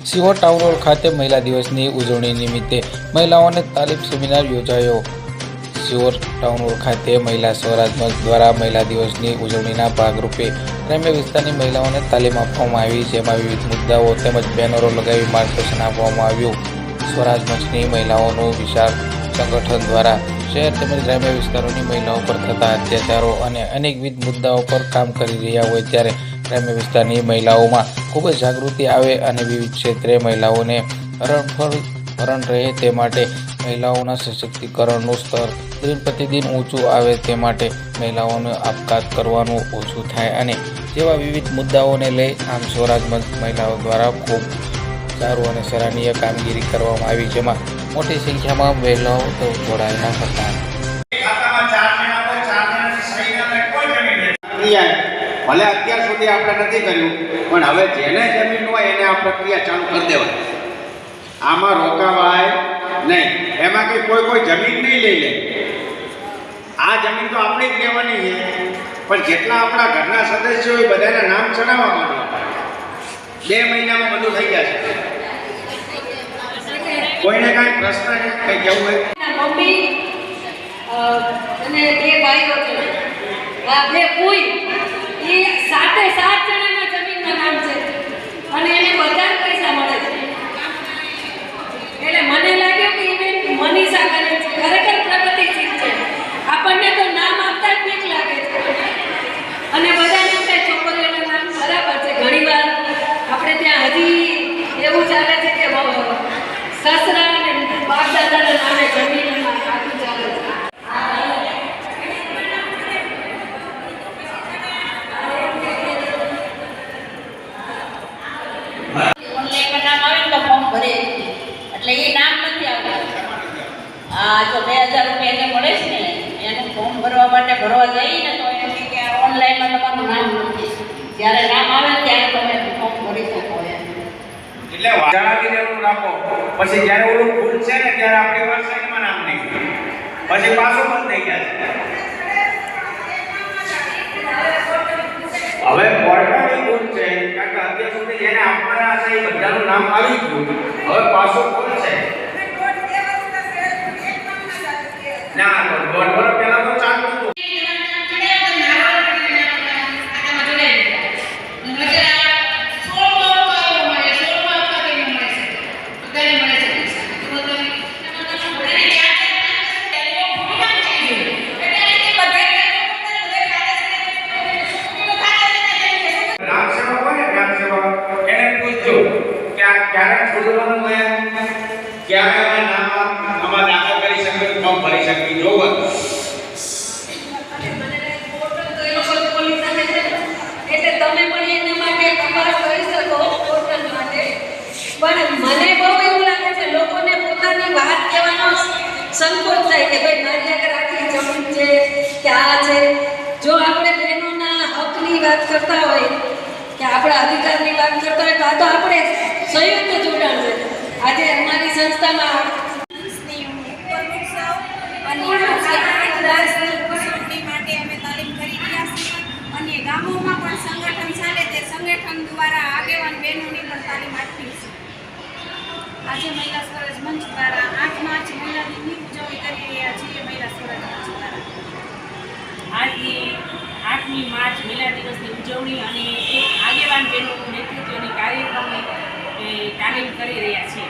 Sihor town hall ખાતે મહિલા દિવસની ઉજવણી નિમિત્તે મહિલાઓને તાલીમ સેમિનાર યોજાયો। સિહોર ટાઉન હોલ ખાતે મહિલા સ્વરાજ મંચ દ્વારા મહિલા દિવસની ઉજવણીના ભાગરૂપે ગ્રામ્ય વિસ્તારની મહિલાઓને તાલીમ આપવામાં આવી, જેમાં વિવિધ મુદ્દાઓ તેમજ બેનરો લગાવી માર્ગદર્શન આપવામાં આવ્યું। સ્વરાજ મંચની મહિલાઓનું વિશાળ સંગઠન દ્વારા શહેર તેમજ ગ્રામ્ય વિસ્તારોની મહિલાઓ પર થતા અત્યાચારો અને અનેકવિધ મુદ્દાઓ પર કામ કરી રહ્યા હોય ત્યારે ગ્રામ્ય વિસ્તારની મહિલાઓમાં ખૂબ જ જાગૃતિ આવે અને વિવિધ ક્ષેત્રે મહિલાઓને હરણ રહે તે માટે મહિલાઓના સશક્તિકરણનું સ્તર દિન પ્રતિદિન ઊંચું આવે તે માટે મહિલાઓને આપઘાત કરવાનું ઓછું થાય અને જેવા વિવિધ મુદ્દાઓને લઈ આમ સ્વરાજ મંચ મહિલાઓ દ્વારા ખૂબ સારું અને સરાહનીય કામગીરી કરવામાં આવી, જેમાં મોટી સંખ્યામાં મહિલાઓ જોડાયા હતા। ભલે અત્યાર સુધી આપણે નથી કર્યું, પણ હવે જેને જમીન હોય એને આ પ્રક્રિયા ચાલુ કરી દેવાની। આમાં રોકાવાય નહીં, એમાં કે કોઈ જમીન નહીં લઈ લે। આ જમીન તો આપણી જ લેવાની છે, પણ જેટલા આપણા ઘરના સદસ્યો હોય બધાના નામ ચડાવવા માંડવા। 2 મહિનામાં બધું થઈ જશે। કોઈને કાંઈ પ્રશ્ન કંઈ કેવું હોય? મમ્મી અને 2 ભાઈઓ છે, આ 2 ફૂઈ, એ 7 જણાના જમીનના નામ છે અને એને બધા પૈસા મળે છે। એટલે મને લાગ્યું કે ઇવેન મનીષા કરે છે, ખરેખર પ્રગતિશીલ છે। આપણને તો નામ આપતા જ બીક લાગે છે અને બધાને એમ થાય છોકરીઓના નામ બરાબર છે। ઘણીવાર આપણે ત્યાં હજી એવું ચાલે છે કે સસરા અને બાપ દાદાના નામે જમીનમાં ખાતું ચાલે છે। એટલે એ નામ નથી આવતું। આ જો 2000 રૂપિયા એને મળે છે ને, એનું ફોર્મ ભરવા માટે ભરવા જઈએ ને તો એમ કે ઓનલાઈનમાં તમારું નામ નથી, જ્યારે નામ આવે ત્યારે તમે ફોર્મ ભરી શકો એમ। એટલે જણાવી દેવાનું રાખો, પછી જ્યારે ઓલું ભૂલ છે ને ત્યારે આપણી વેબસાઈટમાં નામ નહીં, પછી પાછું બંધ થઈ જાય। હવે પોર્ટલની ભૂલ છે, કારણ કે અત્યાર સુધી જેને આપવાના હતા એ બધાનું નામ આવી ગયું, હવે પાછું ભૂલ છે ના તો 1.5 વર્ષ પહેલા તો ચાલતું હતું। ક્યારે છોડવાનું હોય, ક્યારે અમે નામ આમાં દાખલ કરી શકીએ, ફોર્મ ભરી શકીએ, જોવું એટલે તમે પણ એના માટે તપાસ કરી શકો પોર્ટલ માટે। પણ મને બહુ એવું લાગે છે લોકોને પોતાની વાત કહેવાનો સંકોચ થાય કે ભાઈ મારી આગળ આટલી જમીન છે કે આ છે। જો આપણે બહેનોના હકની વાત કરતા હોય કે આપણા અધિકારની વાત કરતા હોય તો આ તો આપણે સંયુક્ત જોડાણ છે। આજે અમારી સંસ્થામાં માટે અમે તાલીમ કરી રહ્યા છીએ અને ગામોમાં પણ સંગઠન ચાલે તે સંગઠન દ્વારા આગેવાન બહેનોની પણ તાલીમ આપી છે। આજે મહિલા સ્વરાજ મંચ દ્વારા 8 માર્ચ મહિલા દિનની ઉજવણી કરી રહ્યા છીએ। મહિલા સ્વરાજ મંચ દ્વારા આજે 8મી માર્ચ મહિલા દિવસની ઉજવણી અને એક આગેવાન બહેનોનું નેતૃત્વની કાર્યક્રમની તાલીમ કરી રહ્યા છીએ।